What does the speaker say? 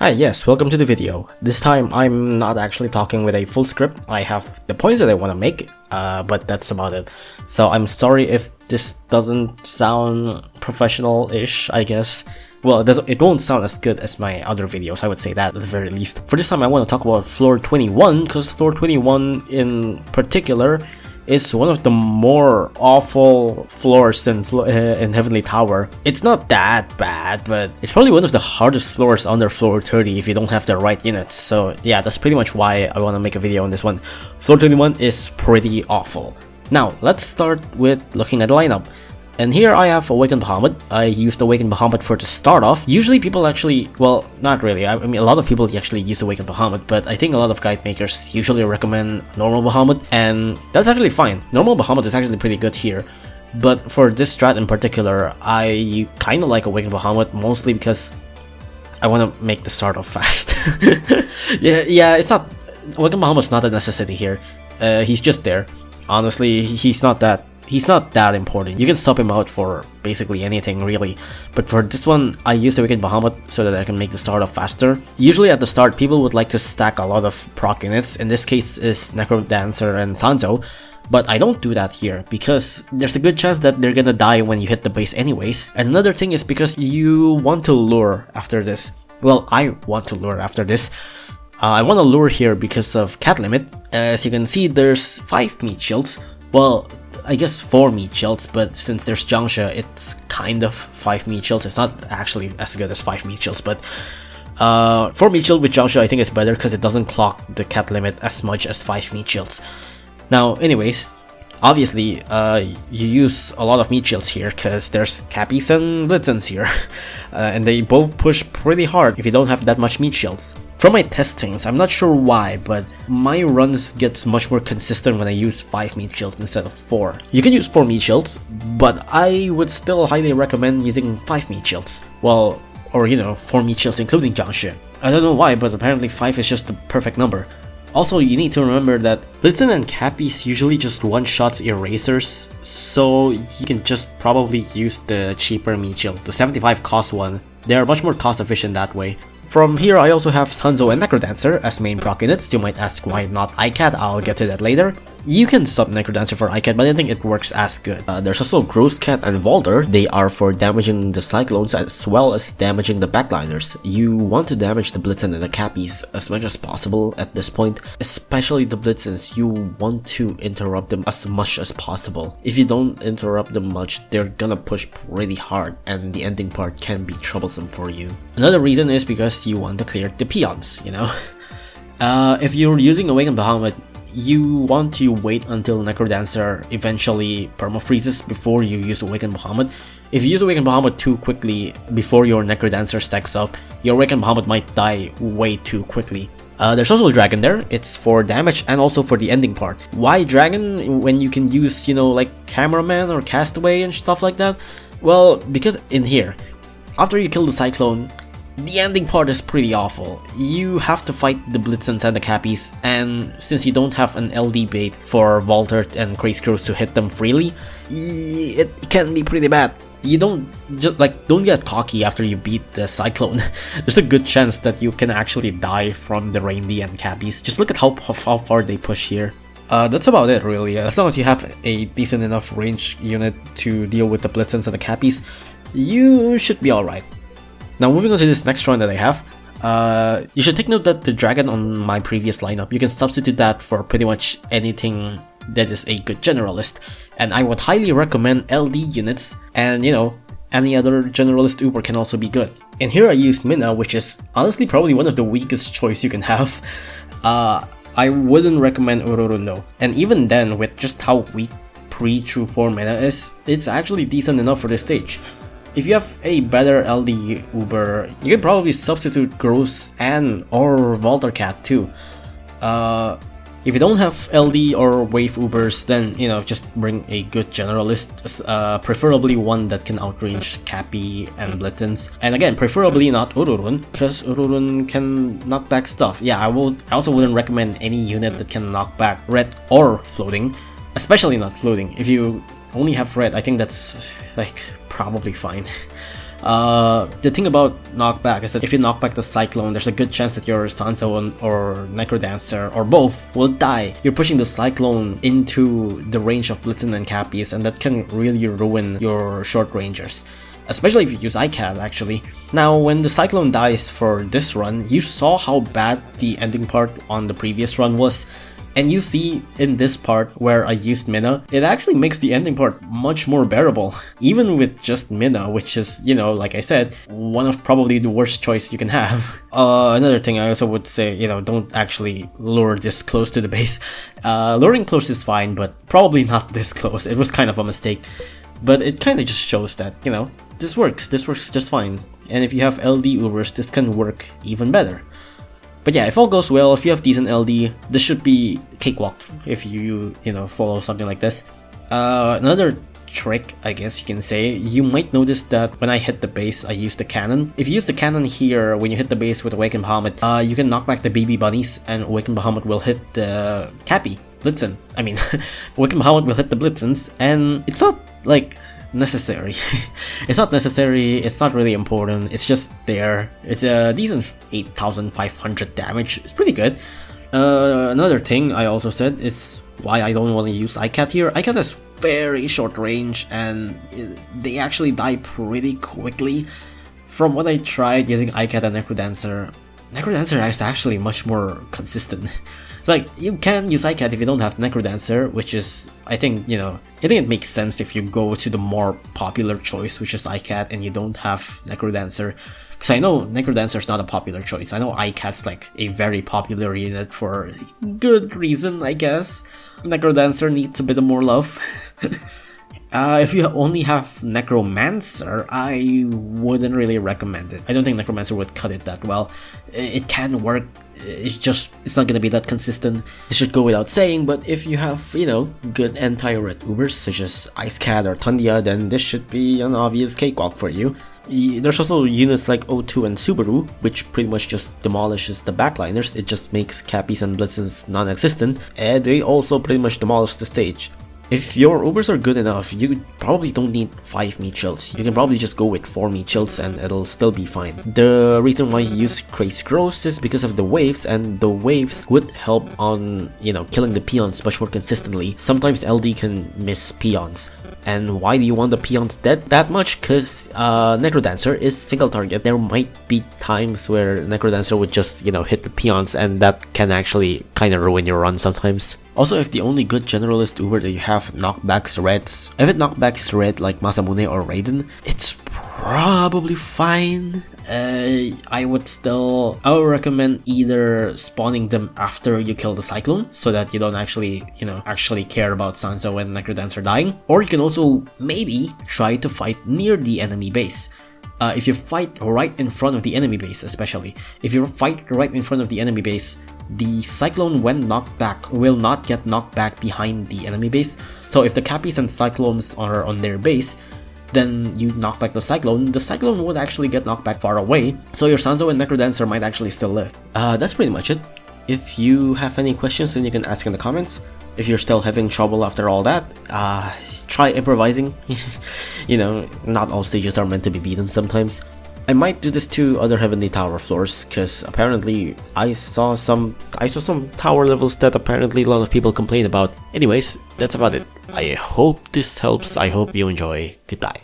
Hi, yes, welcome to the video. This time I'm not actually talking with a full script. I have the points that I want to make, but that's about it. So I'm sorry if this doesn't sound professional-ish, I guess. Well, it won't sound as good as my other videos, I would say that at the very least. For this time I want to talk about floor 21, because floor 21 in particular is one of the more awful floors in Heavenly Tower. It's not that bad, but it's probably one of the hardest floors under floor 30 if you don't have the right units. So yeah, that's pretty much why I want to make a video on this one. Floor 21 is pretty awful. Now, let's start with looking at the lineup. And here I have Awakened Bahamut. I used Awakened Bahamut for to start off. Usually people actually, well, not really. I mean, a lot of people actually use Awakened Bahamut, but I think a lot of guide makers usually recommend normal Bahamut, and that's actually fine. Normal Bahamut is actually pretty good here. But for this strat in particular, I kind of like Awakened Bahamut, mostly because I want to make the start off fast. yeah, it's not, Awakened Bahamut's not a necessity here. He's just there. Honestly, he's not that important. You can sub him out for basically anything, really. But for this one, I used Awakened Bahamut so that I can make the start off faster. Usually at the start, people would like to stack a lot of proc units. In this case is Necrodancer and Sanzo. But I don't do that here, because there's a good chance that they're gonna die when you hit the base anyways. And another thing is because you want to lure after this. Well, I want to lure after this. I want to lure here because of cat limit. As you can see, there's 5 meat shields. Well, I guess 4 meat shields, but since there's Jiangxia, it's kind of 5 meat shields. It's not actually as good as 5 meat shields, but 4 meat shield with Jiangxia I think is better because it doesn't clock the cat limit as much as 5 meat shields. Now, anyways, obviously, you use a lot of meat shields here because there's Cappies and Blitzens here, and they both push pretty hard if you don't have that much meat shields. From my testings, I'm not sure why, but my runs gets much more consistent when I use 5 meat shields instead of 4. You can use 4 meat shields, but I would still highly recommend using 5 meat shields. Well, or 4 meat shields including Jiangxia. I don't know why, but apparently 5 is just the perfect number. Also, you need to remember that Blitzen and Cappies usually just one-shots erasers, so you can just probably use the cheaper meat shield, the 75 cost one. They are much more cost efficient that way. From here, I also have Sanzo and Necrodancer as main proc units. You might ask why not icat, I'll get to that later. You can sub Necrodancer for icat, but I don't think it works as good. There's also Grosscat and Volder. They are for damaging the Cyclones as well as damaging the backliners. You want to damage the Blitzen and the Cappies as much as possible at this point. Especially the Blitzens, you want to interrupt them as much as possible. If you don't interrupt them much, they're gonna push pretty hard, and the ending part can be troublesome for you. Another reason is because you want to clear the peons, If you're using Awakened Bahamut, you want to wait until Necrodancer eventually permafreezes before you use Awakened Bahamut. If you use Awakened Bahamut too quickly before your Necrodancer stacks up, your Awakened Bahamut might die way too quickly. There's also a Dragon there. It's for damage and also for the ending part. Why Dragon when you can use, like Cameraman or Castaway and stuff like that? Well, because in here, after you kill the Cyclone, the ending part is pretty awful. You have to fight the Blitzens and the Cappies, and since you don't have an LD bait for Volter and Crazy Crows to hit them freely, it can be pretty bad. You don't get cocky after you beat the Cyclone. There's a good chance that you can actually die from the Raindy and Cappies. Just look at how far they push here. That's about it really. As long as you have a decent enough range unit to deal with the Blitzens and the Cappies, you should be alright. Now moving on to this next run that I have, you should take note that the Dragon on my previous lineup, you can substitute that for pretty much anything that is a good generalist, and I would highly recommend LD units, and any other generalist Uber can also be good. And here I used Mina, which is honestly probably one of the weakest choice you can have. I wouldn't recommend Ururun though, and even then with just how weak pre-True 4 Mina is, it's actually decent enough for this stage. If you have a better LD Uber, you can probably substitute Gross and or Voltercat too. If you don't have LD or Wave Ubers, then just bring a good generalist, preferably one that can outrange Cappy and Blitzens. And again, preferably not Ururun, because Ururun can knock back stuff. Yeah, I also wouldn't recommend any unit that can knock back red or floating, especially not floating. If you only have red, I think that's probably fine. The thing about knockback is that if you knock back the Cyclone, there's a good chance that your Sansa or Necrodancer or both will die. You're pushing the Cyclone into the range of Blitzen and Cappies, and that can really ruin your short rangers. Especially if you use icat, actually. Now, when the Cyclone dies for this run, you saw how bad the ending part on the previous run was. And you see in this part where I used Mina, it actually makes the ending part much more bearable. Even with just Mina, which is, you know, like I said, one of probably the worst choice you can have. Another thing I also would say, you know, don't actually lure this close to the base. Luring close is fine, but probably not this close. It was kind of a mistake. But it kind of just shows that, you know, this works just fine. And if you have LD Ubers, this can work even better. But yeah, if all goes well, if you have decent LD, this should be Cakewalk if you know, follow something like this. Another trick, I guess you can say, you might notice that when I hit the base, I use the cannon. If you use the cannon here, when you hit the base with Awakened Bahamut, you can knock back the BB bunnies, and Awakened Bahamut will hit the Cappy, Blitzen. I mean, Awakened Bahamut will hit the Blitzens, and it's not, like, necessary. It's not necessary, it's not really important, it's just there. It's a decent 8,500 damage, it's pretty good. Another thing I also said is why I don't want to use icat here. Icat has very short range and they actually die pretty quickly. From what I tried using icat and Necrodancer, Necrodancer is actually much more consistent. Like, you can use icat if you don't have Necrodancer, which is, I think, you know, I think it makes sense if you go to the more popular choice, which is icat, and you don't have Necrodancer. Because I know Necrodancer is not a popular choice. I know icat's like a very popular unit for good reason, I guess. Necrodancer needs a bit more love. If you only have Necromancer, I wouldn't really recommend it. I don't think Necromancer would cut it that well. It can work, it's not gonna be that consistent. This should go without saying, but if you have, you know, good anti-red Ubers such as Icecat or Tundia, then this should be an obvious cakewalk for you. There's also units like O2 and Subaru, which pretty much just demolishes the backliners. It just makes Cappies and Blitzens non-existent, and they also pretty much demolish the stage. If your Ubers are good enough, you probably don't need 5 meat shields. You can probably just go with 4 meat shields and it'll still be fine. The reason why you use Crazy Gross is because of the waves, and the waves would help on, you know, killing the peons much more consistently. Sometimes LD can miss peons. And why do you want the peons dead that much? Because Necrodancer is single target. There might be times where Necrodancer would just, you know, hit the peons, and that can actually kind of ruin your run sometimes. Also, if the only good generalist Uber that you have knockbacks reds, if it knockbacks red like Masamune or Raiden, it's probably fine. I would recommend either spawning them after you kill the Cyclone, so that you don't actually, you know, care about Sansa when Necrodancer dying. Or you can also maybe try to fight near the enemy base. If you fight right in front of the enemy base, especially, if you fight right in front of the enemy base, the Cyclone, when knocked back, will not get knocked back behind the enemy base. So if the Cappies and Cyclones are on their base, then you knock back the Cyclone would actually get knocked back far away, so your Sansa and Necrodancer might actually still live. That's pretty much it. If you have any questions, then you can ask in the comments. If you're still having trouble after all that, try improvising. You know, not all stages are meant to be beaten sometimes. I might do this to other Heavenly Tower floors, because apparently I saw some tower levels that apparently a lot of people complain about. Anyways, that's about it. I hope this helps, I hope you enjoy. Goodbye.